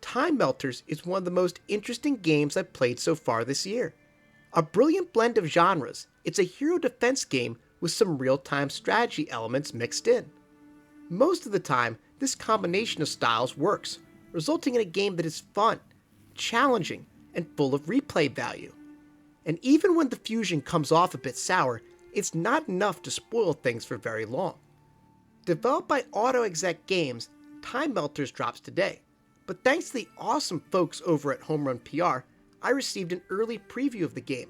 TimeMelters is one of the most interesting games I've played so far this year. A brilliant blend of genres, it's a hero defense game with some real-time strategy elements mixed in. Most of the time, this combination of styles works, resulting in a game that is fun, challenging, and full of replay value. And even when the fusion comes off a bit sour, it's not enough to spoil things for very long. Developed by AutoExec Games, TimeMelters drops today, but thanks to the awesome folks over at Home Run PR, I received an early preview of the game,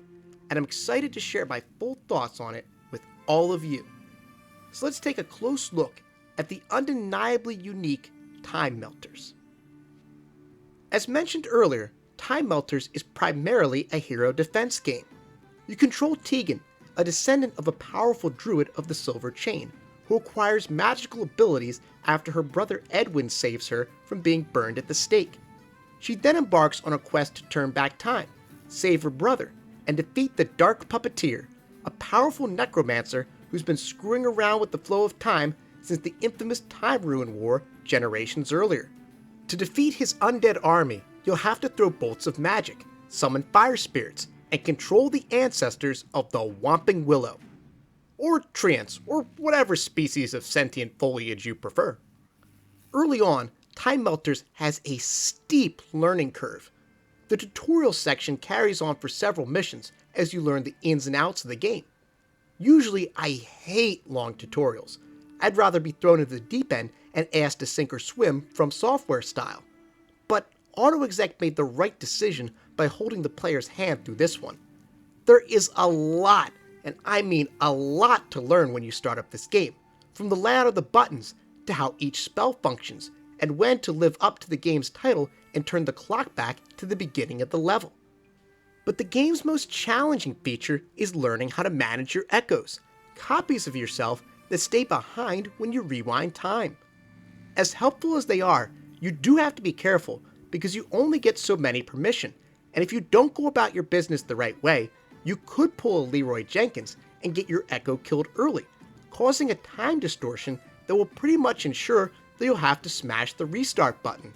and I'm excited to share my full thoughts on it with all of you. So let's take a close look at the undeniably unique TimeMelters. As mentioned earlier, TimeMelters is primarily a hero defense game. You control Tegan, a descendant of a powerful druid of the Silver Chain, who acquires magical abilities after her brother Edwin saves her from being burned at the stake. She then embarks on a quest to turn back time, save her brother, and defeat the Dark Puppeteer, a powerful necromancer who's been screwing around with the flow of time since the infamous Time Ruin War generations earlier. To defeat his undead army, you'll have to throw bolts of magic, summon fire spirits, and control the ancestors of the Whomping Willow, or treants, or whatever species of sentient foliage you prefer. Early on, TimeMelters has a steep learning curve. The tutorial section carries on for several missions as you learn the ins and outs of the game. Usually, I hate long tutorials. I'd rather be thrown into the deep end and asked to sink or swim from software style. But AutoExec made the right decision by holding the player's hand through this one. There is a lot, and I mean a lot, to learn when you start up this game, from the layout of the buttons to how each spell functions, and when to live up to the game's title and turn the clock back to the beginning of the level. But the game's most challenging feature is learning how to manage your echoes, copies of yourself that stay behind when you rewind time. As helpful as they are, you do have to be careful because you only get so many per mission, and if you don't go about your business the right way, you could pull a Leroy Jenkins and get your echo killed early, causing a time distortion that will pretty much ensure that you'll have to smash the restart button.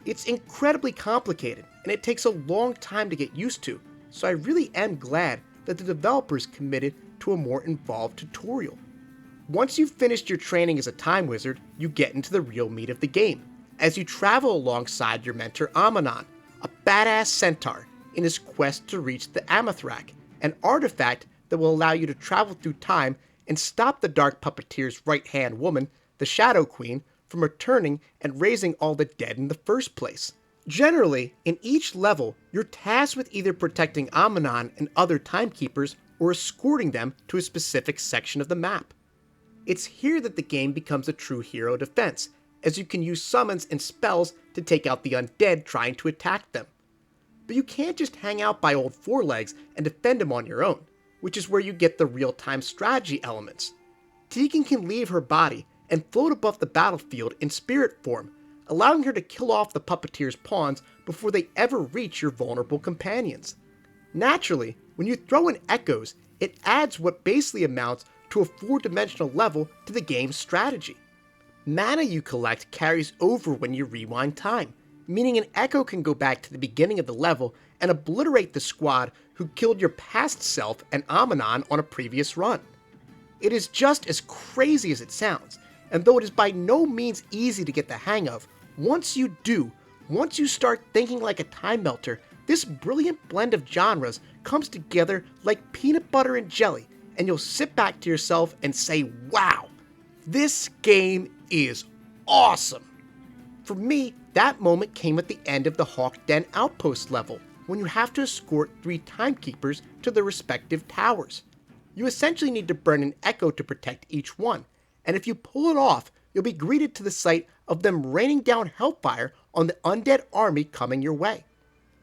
It's incredibly complicated, and it takes a long time to get used to, so I really am glad that the developers committed to a more involved tutorial. Once you've finished your training as a time wizard, you get into the real meat of the game, as you travel alongside your mentor Amanon, a badass centaur, in his quest to reach the Amathrak, an artifact that will allow you to travel through time and stop the Dark Puppeteer's right-hand woman, the Shadow Queen, from returning and raising all the dead in the first place. Generally, in each level, you're tasked with either protecting Amanon and other timekeepers or escorting them to a specific section of the map. It's here that the game becomes a true hero defense, as you can use summons and spells to take out the undead trying to attack them. But you can't just hang out by old forelegs and defend them on your own, which is where you get the real-time strategy elements. Tegan can leave her body and float above the battlefield in spirit form, allowing her to kill off the puppeteer's pawns before they ever reach your vulnerable companions. Naturally, when you throw in echoes, it adds what basically amounts to a 4-dimensional level to the game's strategy. Mana you collect carries over when you rewind time, meaning an echo can go back to the beginning of the level and obliterate the squad who killed your past self and Amanon on a previous run. It is just as crazy as it sounds, and though it is by no means easy to get the hang of, once you start thinking like a time melter, this brilliant blend of genres comes together like peanut butter and jelly, and you'll sit back to yourself and say, wow, this game is awesome. For me, that moment came at the end of the Hawk Den Outpost level, when you have to escort 3 timekeepers to their respective towers. You essentially need to burn an echo to protect each one, and if you pull it off, you'll be greeted to the sight of them raining down hellfire on the undead army coming your way.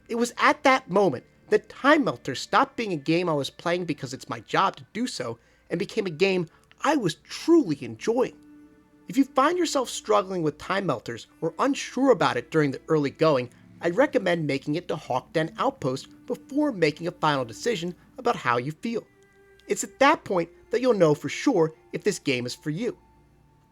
It was at that moment that TimeMelters stopped being a game I was playing because it's my job to do so, and became a game I was truly enjoying. If you find yourself struggling with TimeMelters or unsure about it during the early going, I'd recommend making it to Hawk Den Outpost before making a final decision about how you feel. It's at that point that you'll know for sure if this game is for you.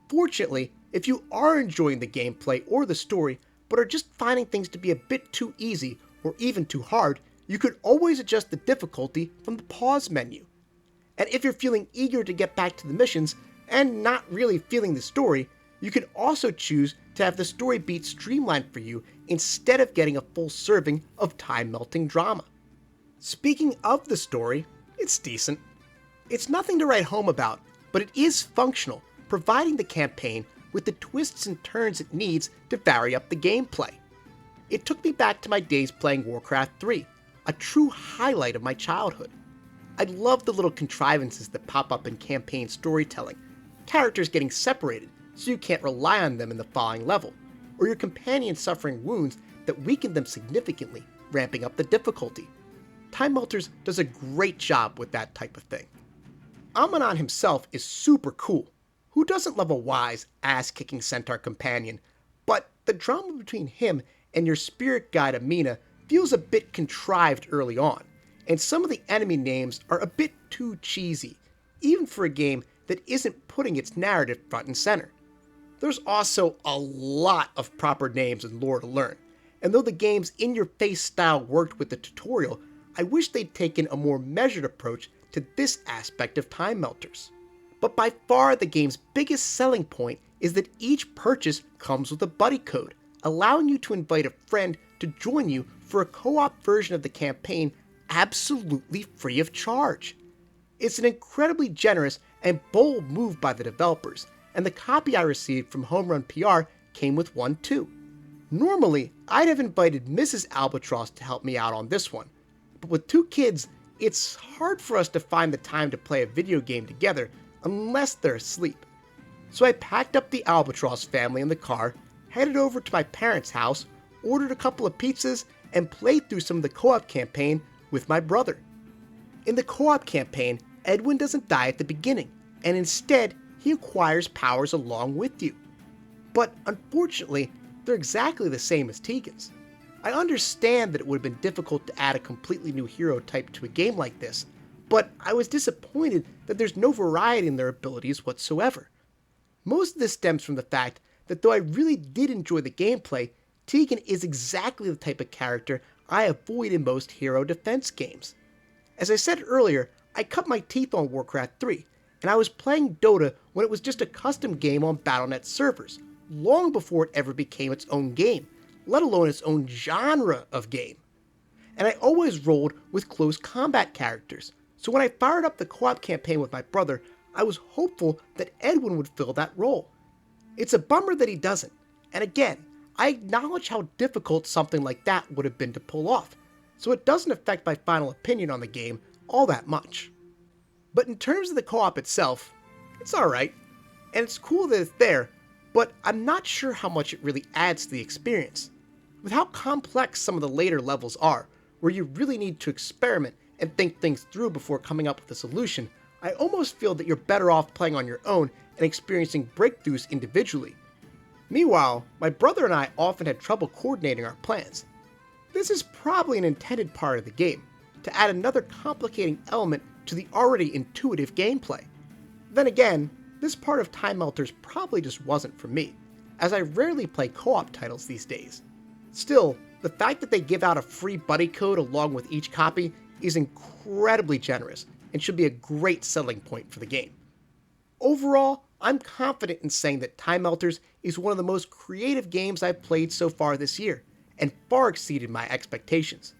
Fortunately, if you are enjoying the gameplay or the story, but are just finding things to be a bit too easy or even too hard, you could always adjust the difficulty from the pause menu. And if you're feeling eager to get back to the missions and not really feeling the story, you can also choose to have the story beat streamlined for you instead of getting a full serving of time-melting drama. Speaking of the story, it's decent. It's nothing to write home about, but it is functional, providing the campaign with the twists and turns it needs to vary up the gameplay. It took me back to my days playing Warcraft 3, a true highlight of my childhood. I love the little contrivances that pop up in campaign storytelling, characters getting separated so you can't rely on them in the following level, or your companions suffering wounds that weaken them significantly, ramping up the difficulty. TimeMelters does a great job with that type of thing. Amanon himself is super cool. Who doesn't love a wise, ass-kicking centaur companion? But the drama between him and your spirit guide Amina feels a bit contrived early on, and some of the enemy names are a bit too cheesy, even for a game that isn't putting its narrative front and center. There's also a lot of proper names and lore to learn, and though the game's in-your-face style worked with the tutorial, I wish they'd taken a more measured approach to this aspect of TimeMelters. But by far the game's biggest selling point is that each purchase comes with a buddy code, allowing you to invite a friend to join you for a co-op version of the campaign absolutely free of charge. It's an incredibly generous and bold move by the developers, and the copy I received from Home Run PR came with one too. Normally, I'd have invited Mrs. Albatross to help me out on this one, but with 2 kids, it's hard for us to find the time to play a video game together unless they're asleep. So I packed up the Albatross family in the car, headed over to my parents' house, ordered a couple of pizzas, and played through some of the co-op campaign with my brother. In the co-op campaign, Edwin doesn't die at the beginning, and instead, he acquires powers along with you. But unfortunately, they're exactly the same as Tegan's. I understand that it would have been difficult to add a completely new hero type to a game like this, but I was disappointed that there's no variety in their abilities whatsoever. Most of this stems from the fact that though I really did enjoy the gameplay, Tegan is exactly the type of character I avoid in most hero defense games. As I said earlier, I cut my teeth on Warcraft 3, and I was playing Dota when it was just a custom game on Battle.net servers, long before it ever became its own game, let alone its own genre of game. And I always rolled with close combat characters, so when I fired up the co-op campaign with my brother, I was hopeful that Edwin would fill that role. It's a bummer that he doesn't, and again, I acknowledge how difficult something like that would have been to pull off, so it doesn't affect my final opinion on the game all that much. But in terms of the co-op itself, it's alright, and it's cool that it's there, but I'm not sure how much it really adds to the experience. With how complex some of the later levels are, where you really need to experiment and think things through before coming up with a solution, I almost feel that you're better off playing on your own and experiencing breakthroughs individually. Meanwhile, my brother and I often had trouble coordinating our plans. This is probably an intended part of the game, to add another complicating element to the already intuitive gameplay. Then again, this part of TimeMelters probably just wasn't for me, as I rarely play co-op titles these days. Still, the fact that they give out a free buddy code along with each copy is incredibly generous and should be a great selling point for the game. Overall, I'm confident in saying that TimeMelters is one of the most creative games I've played so far this year, and far exceeded my expectations.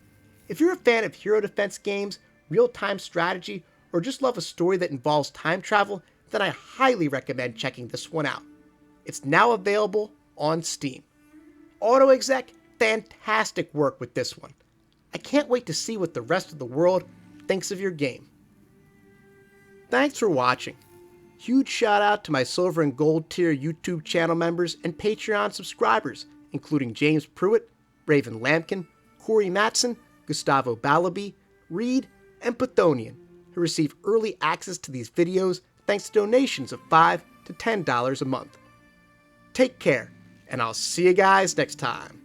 If you're a fan of hero defense games, real-time strategy, or just love a story that involves time travel, then I highly recommend checking this one out. It's now available on Steam. AutoExec, fantastic work with this one. I can't wait to see what the rest of the world thinks of your game. Thanks for watching. Huge shout out to my silver and gold tier YouTube channel members and Patreon subscribers, including James Pruitt, Raven Lampkin, Corey Matson, Gustavo Balabi, Reed, and Pathonian, who receive early access to these videos thanks to donations of $5 to $10 a month. Take care, and I'll see you guys next time.